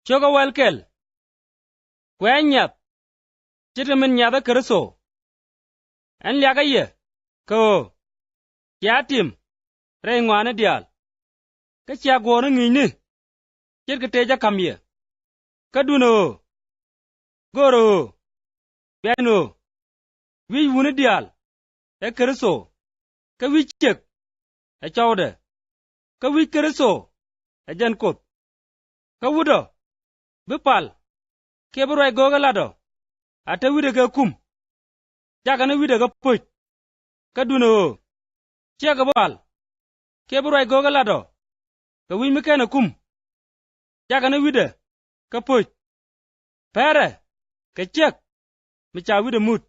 Choga welkel. Kwen nyat. Chitamin nyada kerso. En liaga ye. Ko. Kiatim. Rey ngwane dial. Ka chia goro ngini. Chit ka teja kamye. Ka duno. Goro. Beno. Wi wuni dial. E kerso. Ka wi chek. E chawde. Ka wi kerso. E jan kot. Ka wudo. Bipal. Keburai goga lado. Ata wide ga kum. Jaga na wide ga puch. Ka duno. Chia ga bal. Keburai goga lado. Ka wi mikena kum. Jaga na wide. Ka puch. Pere. Ka chek. Micha wide mut.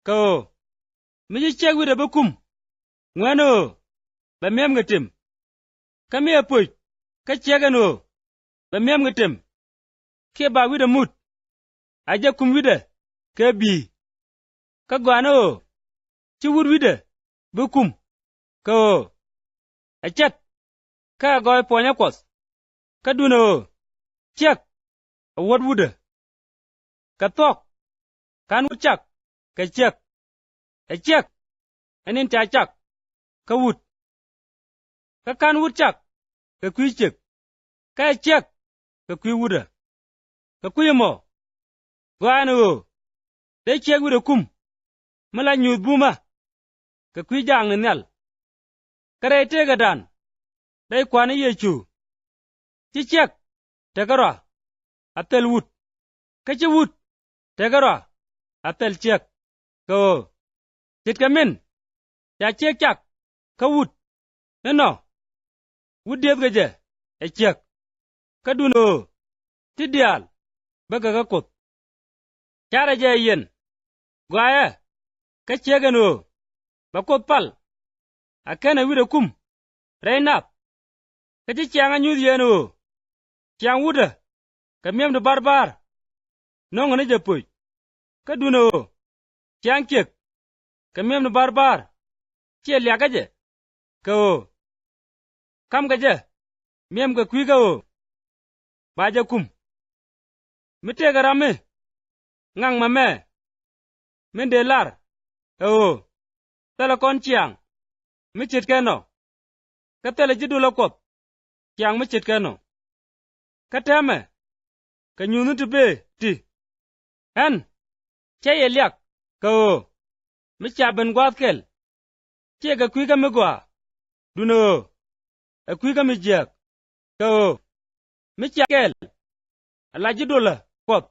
Ka o. Miji chek wide ba kum. Ngweno. Ba miem ngatim. Ka miya puch. Ka chega no. Ba miem ngatim. Ke ba wide mut. Aja kum wide. Ka bi. Ka gwano. Chi wud wide. Ba kum. Ka o. Achat. Ka goy ponya kos. Ka duno. Chek. A wad wude. Ka tok. Kan wud chak. Ka chek. A chek. Anin ta chak. Ka wud. Ka kan wud chak. Ka kwi chek. Ka chek. Ka kwi wude. Ka kwi mo. Gwano. De chek wude kum. Mala nyud buma. Ka kwi jang ni nel. Ka rey tega dan. Day kwani yechu. Chi chek. Tegara. Atel wud. Ka chi wud. Tegara. Atel chek. Ka o. Chit ka min. Ya chek chak. Ka wud. Neno. Wud diep gaje. E chek. Ka duno. Ti dial. Baga ka kot. Chara je yen. Gwaya. Ka chegano. Ba kot pal. Akena wide kum. Reynap. Ka chi chiang anyud yeno. Chiang wuda. Ka miem de barbar. Nongo ne japuj. Ka duno. Chiang chek. Ka miem de barbar. Chia liaga je. Ka o. Kam ka je. Miem ka kwi ka o. Baja kum. Mite ka rame. Ngang ma me. Mende lar. Ka o. Tala kon chiang. Michit keno. Ka tala jidu lokot. Chiang michit keno. Ka teme. Ka nyunu tibe ti. En. Chaye liak. Ka o. Micha ben gwad kel. Chia ka kwi ka migwa. Duno. A kwi ka mijek. Ka o. Micha kel. Ala jidu la. Kot.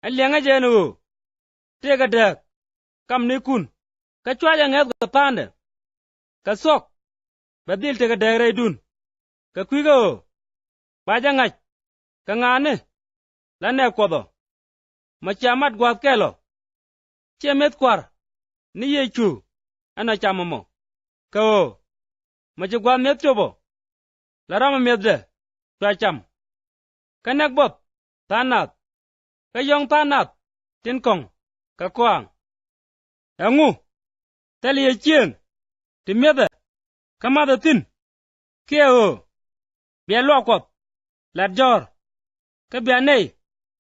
Alianga jenu. Tega dek. Kam ni kun. Ka chwaja nget ka pande. Ka sok. Badil tega dek rey dun. Ka kwi ka o. Baja ngach. Ka ngane. Lane kodo. Machamat gwad kelo. Chia met kwar. Ni yechu. Ana chamamo. Ka o. Machi gwad met chobo. Larama met de. Chwa cham. Ka nek bot. Tanat. Ka yong tanat. Tin kong. Ka kwang. Engu. Tali ye chien. Ti mede. Ka mada tin. Kia o. Bia lokot. Lat jor. Ka bia nei.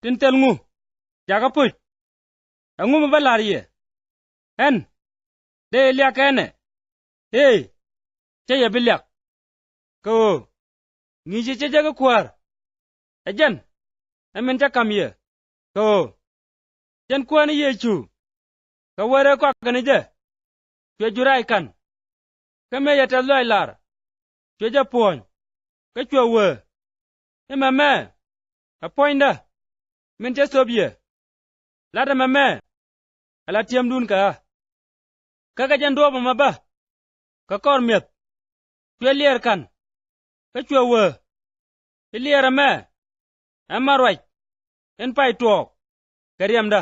Tin tel ngu. Jaga puch. Engu mabalar ye. En. De liak ene. Hey. Chaya biliak. Ka o. Ngiji jaga kwar. Ejen. Emen jakam ye. Ka o. Jen kwani yechu. Ka ware kwa kanije. Chwe jurai kan. Ka me yata loy lar. Chwe japuony. Ka chwe we. Ema me. Apoinda. Min che sobye. Lada ma me. Ala tiem dun ka. Kaka jan doba ma ba. Ka kor miet. Chwe lier kan. Ka chwe we. Iliera me. Ema rwach. En pai tuok. Kariam da.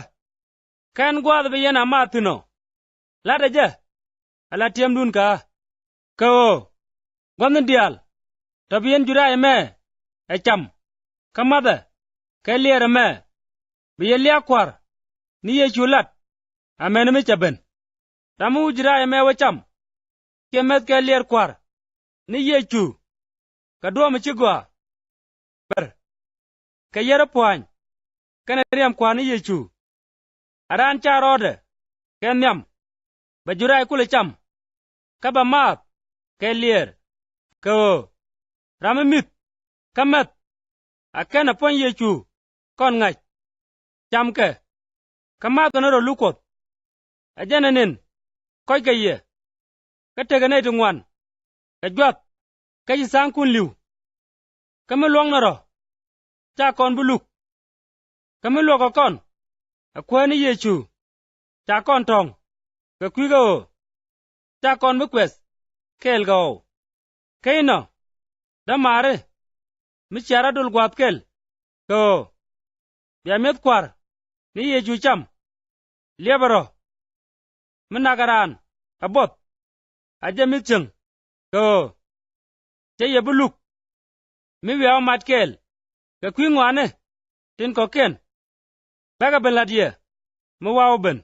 Kan gwad be yana matino. Lada je. Ala tiem dun ka. Ka o. Gwamna dial. Tabien jura eme. Echam. Kamada. Ka liera me. Biye liya kwar. Ni ye chulat. Amen me chaben. Tamu jura eme wacham. Kemet ka lier kwar. Ni ye chu. Ka duwa mchigwa. Ber. ka yere puany kana riam kwani Yechu aran cha rode ken nyam ba jurai kule cham ka ba mat ke lier ko ramamit kamat akena pon Yechu kon ngach cham ke kamat no ro lukot ajenenin koy ke ye ka tegane tungwan ka jwat ka sang kun liu kame luong na ro cha kon buluk kame luoko kon akwani Yechu cha kon tong ka kwigo cha kon bukwes kel go keino da mare mi chara dul gwat kel ko ya met kwar ni Yechu cham lebaro menagaran abot aje mitcheng ko che ye buluk mi wiao mat kel ka kwi ngwane tin ko ken baga beladie mo wao ben